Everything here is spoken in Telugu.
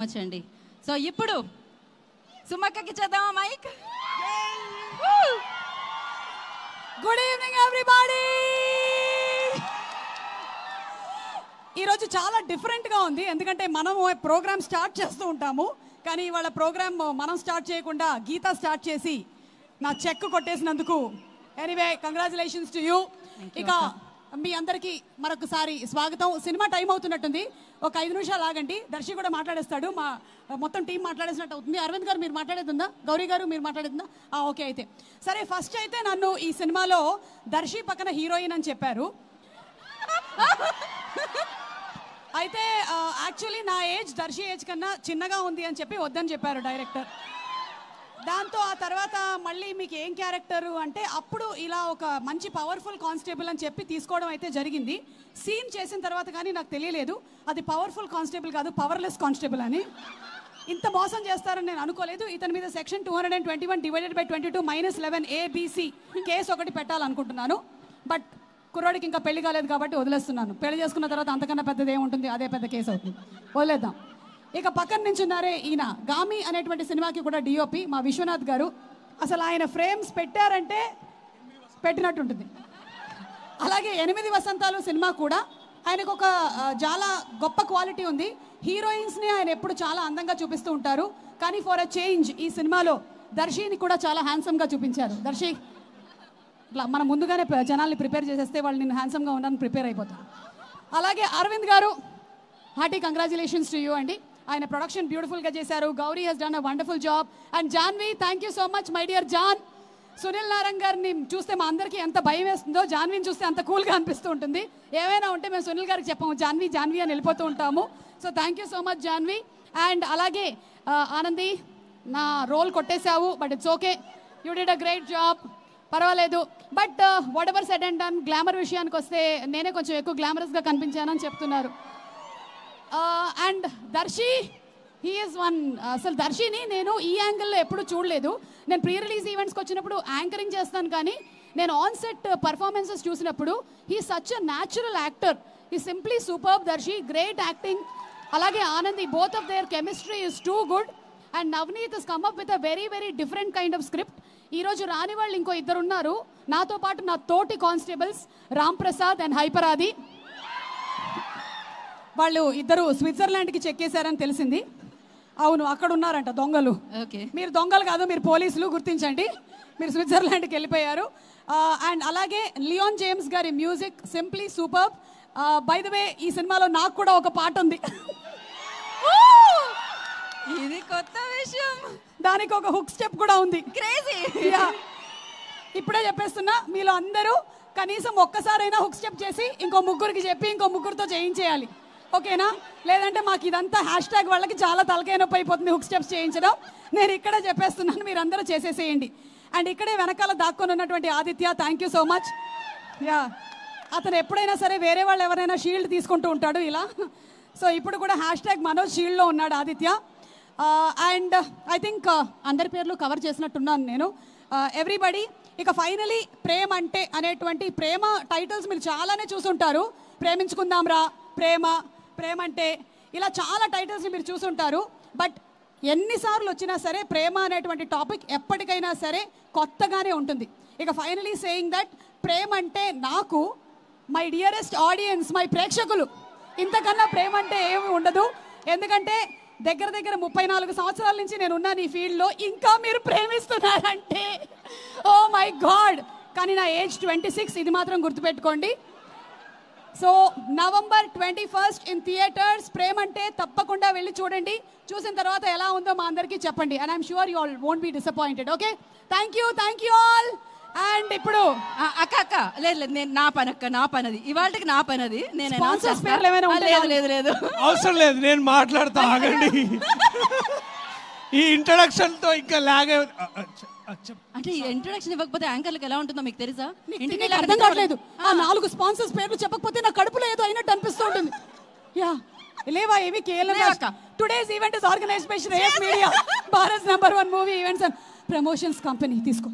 వచ్చండి. సో ఇప్పుడు సుమక్కకి చేద్దామా మైక్. Good evening everybody. ఈరోజు చాలా డిఫరెంట్గా ఉంది, ఎందుకంటే మనము ప్రోగ్రామ్ స్టార్ట్ చేస్తూ ఉంటాము, కానీ ఇవాళ ప్రోగ్రామ్ మనం స్టార్ట్ చేయకుండా గీత స్టార్ట్ చేసి నా చెక్ కొట్టేసినందుకు ఎనీవే కంగ్రాచులేషన్స్ టు యూ. ఇక మీ అందరికీ మరొకసారి స్వాగతం. సినిమా టైం అవుతున్నట్టుంది, ఒక 5 నిమిషాలు ఆగండి, దర్శి కూడా మాట్లాడేస్తాడు, మా మొత్తం టీం మాట్లాడేసినట్టు అవుతుంది. అరవింద్ గారు మీరు మాట్లాడేదిందా, గౌరీ గారు మీరు మాట్లాడేదిందా? ఓకే, అయితే సరే. ఫస్ట్ అయితే నన్ను ఈ సినిమాలో దర్శి పక్కన హీరోయిన్ అని చెప్పారు. అయితే యాక్చువల్లీ నా ఏజ్ దర్శి ఏజ్ కన్నా చిన్నగా ఉంది అని చెప్పి వద్దని చెప్పారు డైరెక్టర్. దాంతో ఆ తర్వాత మళ్ళీ మీకు ఏం క్యారెక్టరు అంటే అప్పుడు ఇలా ఒక మంచి పవర్ఫుల్ కానిస్టేబుల్ అని చెప్పి తీసుకోవడం అయితే జరిగింది. సీన్ చేసిన తర్వాత కానీ నాకు తెలియలేదు అది పవర్ఫుల్ కానిస్టేబుల్ కాదు, పవర్లెస్ కానిస్టేబుల్ అని. ఇంత మోసం చేస్తారని నేను అనుకోలేదు. ఇతని మీద section 221 divided by 22 -11 ABC case ఒకటి పెట్టాలనుకుంటున్నాను. బట్ కుర్రాడికి ఇంకా పెళ్లి కాలేదు కాబట్టి వదిలేస్తున్నాను. పెళ్లి చేసుకున్న తర్వాత అంతకన్నా పెద్దది ఏముంటుంది, అదే పెద్ద కేసు అవుతుంది, వదిలేద్దాం. ఇక పక్కన నించున్నారే ఈయన గామి అనేటువంటి సినిమాకి కూడా డిఓపి మా విశ్వనాథ్ గారు. అసలు ఆయన ఫ్రేమ్స్ పెట్టారంటే పెట్టినట్టుంటుంది. అలాగే 8 వసంతాలు సినిమా కూడా ఆయనకు ఒక చాలా గొప్ప క్వాలిటీ ఉంది. హీరోయిన్స్ని ఆయన ఎప్పుడు చాలా అందంగా చూపిస్తూ ఉంటారు, కానీ ఫర్ అ చేంజ్ ఈ సినిమాలో దర్శిని కూడా చాలా హ్యాండ్సమ్గా చూపించారు. దర్శి ఇట్లా మనం ముందుగానే జనాల్ని ప్రిపేర్ చేసేస్తే వాళ్ళు నేను హ్యాండ్సమ్గా ఉన్నాను ప్రిపేర్ అయిపోతాను. అలాగే అరవింద్ గారు హార్టీ కంగ్రాచులేషన్స్ టు యూ అండి. ఆయన ప్రొడక్షన్ బ్యూటిఫుల్గా చేశారు. Gauri he's done a wonderful job. And Janhvi, thank you so much my dear John. Sunil Narayan గారిని చూస్తే మా అందరికీ ఎంత భయం వేస్తుందో, జాన్విని చూస్తే అంత కూల్గా అనిపిస్తూ ఉంటుంది. ఏమైనా ఉంటే మేము సునీల్ గారికి చెప్పాము జాన్వి జాన్వి అని వెళ్ళిపోతూ ఉంటాము. So thank you so much Janvi. And అలాగే ఆనంది, నా రోల్ కొట్టేశావు, but it's okay, you did a great job, పర్వాలేదు. But whatever said and done, glamour విషయానికి వస్తే నేనే కొంచెం ఎక్కువ గ్లామరస్గా కనిపించానని చెప్తున్నారు. And Darshi, he is one. అసలు దర్శిని నేను ఈ యాంగిల్లో ఎప్పుడు చూడలేదు. నేను ప్రీ రిలీజ్ ఈవెంట్స్కి వచ్చినప్పుడు యాంకరింగ్ చేస్తాను, కానీ నేను ఆన్ సెట్ పర్ఫార్మెన్సెస్ చూసినప్పుడు he such a natural actor. He simply superb Darshi, great acting. అలాగే Anandi, both of their chemistry is too good. And Navaneeth has come up with a very very different kind of script. ఈరోజు రాని వాళ్ళు ఇంకో 2 ఉన్నారు నాతో పాటు, నా తోటి కానిస్టేబుల్స్ రామ్ ప్రసాద్ అండ్ హైపరాది. వాళ్ళు ఇద్దరు స్విట్జర్లాండ్కి చెక్కేశారని తెలిసింది. అవును, అక్కడ ఉన్నారంట దొంగలు. ఓకే, మీరు దొంగలు కాదు, మీరు పోలీసులు, గుర్తించండి. మీరు స్విట్జర్లాండ్కి వెళ్ళిపోయారు. అండ్ అలాగే లియోన్ జేమ్స్ గారి music simply superb. By the way ఈ సినిమాలో నాకు కూడా ఒక పాట ఉంది. ఇది కొత్త విషయం, దానికి ఒక హుక్ స్టెప్ కూడా ఉంది. క్రేజీ. ఇప్పుడే చెప్పేస్తున్నా, మీలో అందరూ కనీసం ఒక్కసారైనా హుక్ స్టెప్ చేసి ఇంకో ముగ్గురికి చెప్పి ఇంకో ముగ్గురితో చేయించేయాలి, ఓకేనా? లేదంటే మాకు ఇదంతా #, వాళ్ళకి చాలా తలకాయ నొప్పి అయిపోతుంది హుక్ స్టెప్స్ చేయించడం. నేను ఇక్కడే చెప్పేస్తున్నాను, మీరు అందరూ చేసేసేయండి. అండ్ ఇక్కడే వెనకాల దాక్కొని ఉన్నటువంటి Aditya, thank you so much. అతను ఎప్పుడైనా సరే వేరే వాళ్ళు ఎవరైనా షీల్డ్ తీసుకుంటూ ఉంటాడు ఇలా. సో ఇప్పుడు కూడా #మనోజ్ షీల్డ్లో ఉన్నాడు ఆదిత్య. అండ్ ఐ థింక్ అందరి పేర్లు కవర్ చేసినట్టున్నాను నేను. ఎవ్రీబడి, ఇక ఫైనలీ ప్రేమ అంటే అనేటువంటి ప్రేమ టైటిల్స్ మీరు చాలానే చూసుంటారు. ప్రేమించుకుందాం రా, ప్రేమ, ప్రేమ అంటే, ఇలా చాలా టైటిల్స్ని మీరు చూసుంటారు. బట్ ఎన్నిసార్లు వచ్చినా సరే ప్రేమ అనేటువంటి టాపిక్ ఎప్పటికైనా సరే కొత్తగానే ఉంటుంది. ఇక ఫైనలీ సేయింగ్ దట్ ప్రేమ అంటే నాకు మై డియరెస్ట్ ఆడియన్స్, మై ప్రేక్షకులు, ఇంతకన్నా ప్రేమ అంటే ఏమి ఉండదు. ఎందుకంటే దగ్గర 34 సంవత్సరాల నుంచి నేను ఉన్నాను ఈ ఫీల్డ్లో, ఇంకా మీరు ప్రేమిస్తున్నారంటే ఓ మై గాడ్. కానీ నా ఏజ్ 26, ఇది మాత్రం గుర్తుపెట్టుకోండి. So November 21 in theatres. ప్రేమ అంటే తప్పకుండా వెళ్ళి చూడండి. చూసిన తర్వాత ఎలా ఉందో మా అందరికీ చెప్పండి. And I'm sure you all won't be disappointed. Okay, thank you all. And ఇప్పుడు అక్క లేదు లేదు, నేను నా పనది ఇవాళకి నా పనది. నేను లేదు అవసరం లేదు, నేను మాట్లాడతా, ఆగండి. ఈ ఇంట్రడక్షన్ తో ఇంకా లాగే అంటే ఇంట్రొడక్షన్ ఇవ్వకపోతే యాంకర్లకు ఎలా ఉంటుందో మీకు తెలుసా? ఇంటికి అర్థం కావట్లేదు. 4 స్పాన్సర్స్ పేర్లు చెప్పకపోతే నా కడుపులో ఏదో అయినట్టు అనిపిస్తూ ఉంటుంది. లేవా ఏవి కేవలం. Today's event is organised by Shreyas media, Bharat #1 movie events and promotions company. తీసుకో.